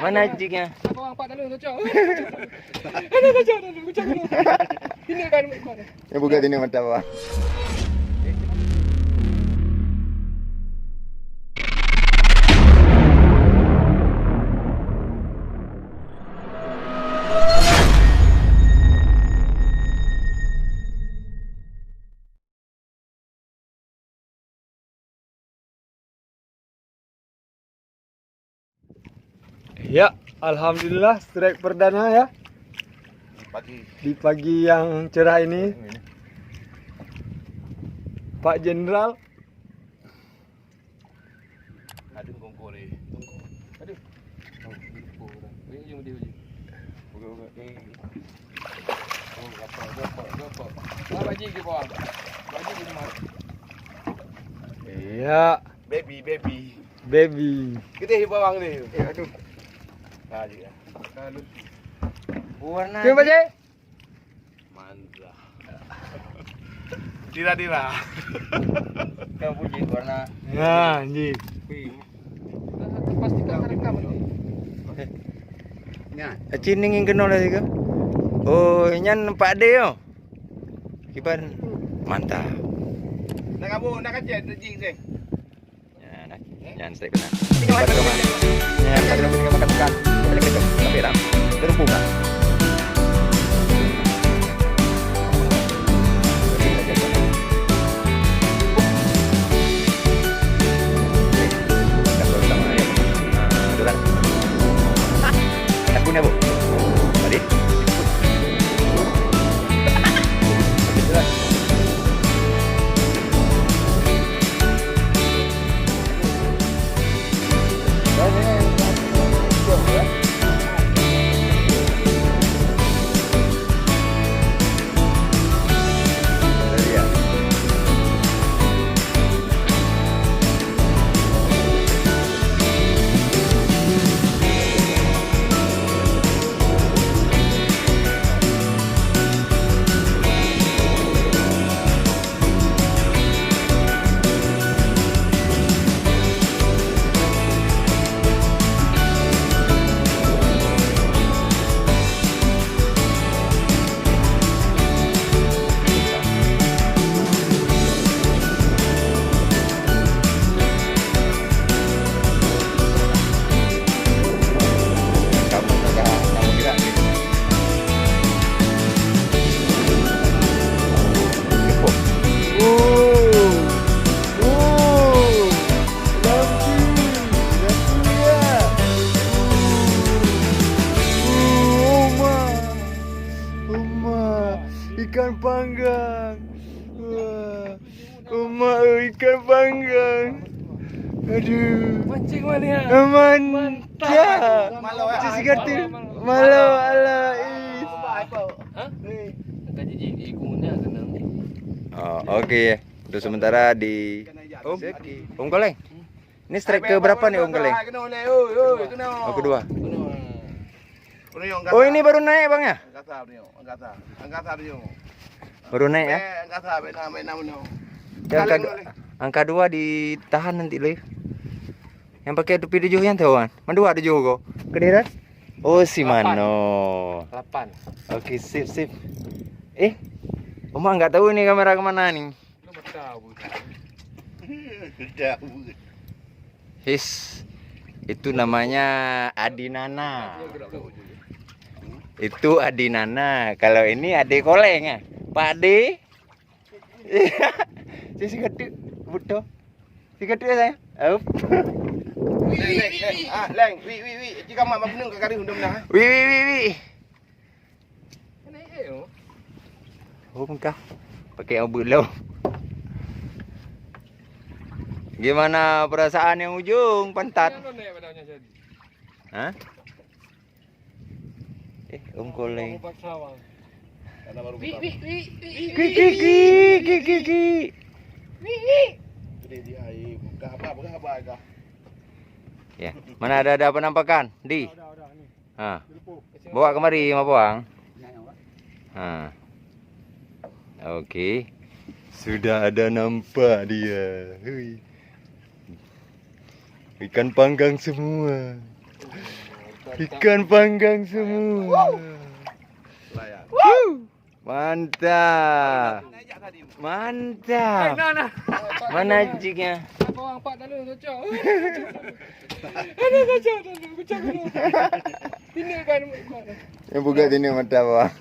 Mana anjingnya? Abang angkat dalam cocok. Ada cocok dalam. Ini kan mana? Ya buka sini mata bawah. Ya, alhamdulillah strike perdana ya. Di pagi yang cerah ini. Pak Jenderal. Aduh kongkol ni. Aduh. Ini jom dia uji. Buka. Oh, apa. Ah, baju ke bawah. Baju di mana? Iya, baby. Kita di bawah ni. Aduh. Ha juga. Warna. Terima kasih. Mantap. Dira. Kau puji warna. Nah, ni. Pastikan rekam ni. Cining yang kena lagi ke? Oh, nyan Pak De yo. Kiban mantap. Nak kabur, nak kacau jing sih. Ya, nak. Jangan stay kena. Kiban rumah. Ya, kita makan makan. Balik ke tapi ram. Terus buka. Punya bu, tadi. Ikan panggang. Wah. Ikan panggang. Aduh. Mancing mana ya? Mantap. Malau ya. Cuci kartu. Malau ala. Hah? Kaji jing ikunnya tenang ni. Oh, okey. Untuk sementara di Om Koleng. Ini strike ke berapa nih Om Koleng? Kena oleh. Oi, kena. Oh, kedua. Kena. Oh, ini baru naik Bang ya? Angkasa dia. Baru naik ya? Angkasa main nama. Angka 2 ditahan nanti le. Yang pakai topi 7 yang tahu kan? Mandua 7 kok. Kediran? Oh, si Mano. 8. Okey, sip. Oma enggak tahu ini kamera kemana nih. Lu tahu. His. Itu namanya Adinana. Itu Adinana. Kalau ini Ade Koleng ya. Pak De. Si katu buto. Si katu saya. Up. Leng, wi. Jika mak benung ke kari undang dah. Wi. Mana yo? Oh, muka. Pakai abu lo. Gimana perasaan yang ujung pantat? Hah? Om Koleng. Ki. Ya, mana ada penampakan? Di. Bawa kemari sama Bang. Okey. Sudah ada nampak dia. Hui. Ikan panggang semua. Ikan panggang semua. Layak. Mantap. Mantap. Nah. Mana jignya? Korang 4 tak ada cocok. Ada kacau dah. Kacau dulu. Ini kan. Yang buka sini mantap bang.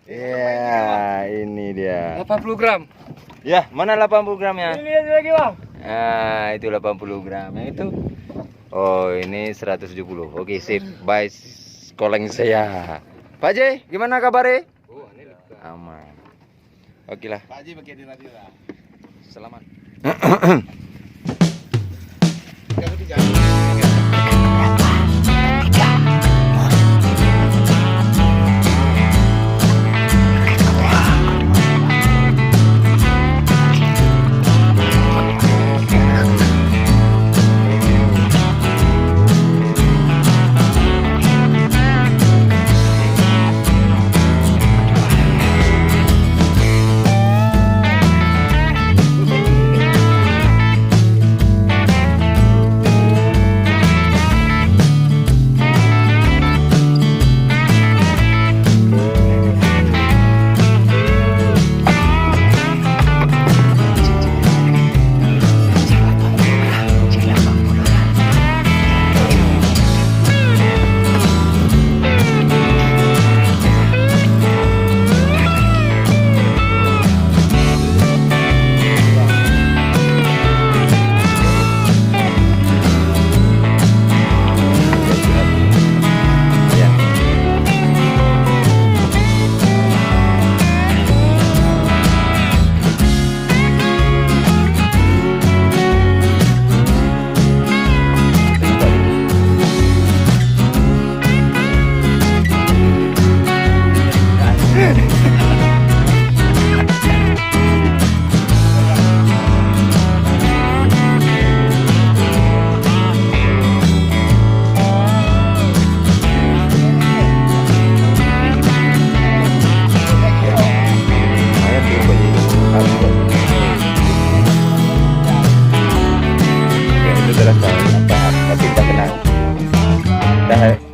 Ya, ini dia. 80 gram. Ya, mana 80 gramnya? Ini ada lagi bang. Ah, itu 80 gram. Yang itu? Oh, ini 170. Oke, sip. Bye, koleng saya. Pak J, gimana kabarnya? Oh, ini lekat. Aman. Oke lah. Pak Haji pakai di radio lah. Selamat. Yang ketiga.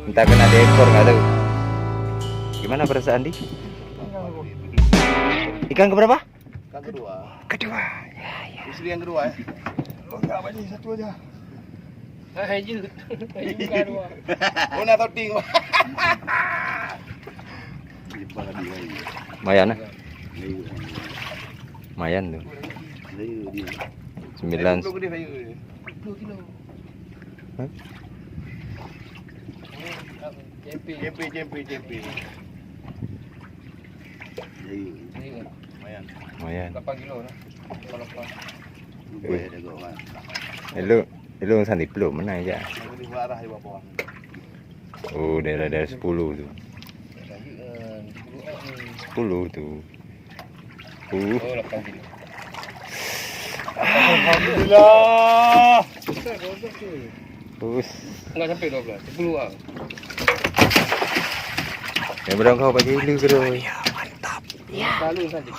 Entah kena di ekor nggak tahu. Gimana perasaan di? Ikan keberapa? Yang kedua. Kedua. Istri yang kedua ya. Enggak Pak Haji, satu aja. Haji bukan dua. Oh, nak toting. Lumayan lah. Lumayan tuh. 9. 10 kilo. Hah? JP. Lumayan. 8 kilo lah. Lu santi belum mana aja. Di arah di bawah. Oh, daerah 10 tuh. 10 tuh. Oh, 8 kilo. Alhamdulillah. Bus. Enggak sampai 12, 10 ah. Yang berang kau bagi lu keroi. Selalu saja.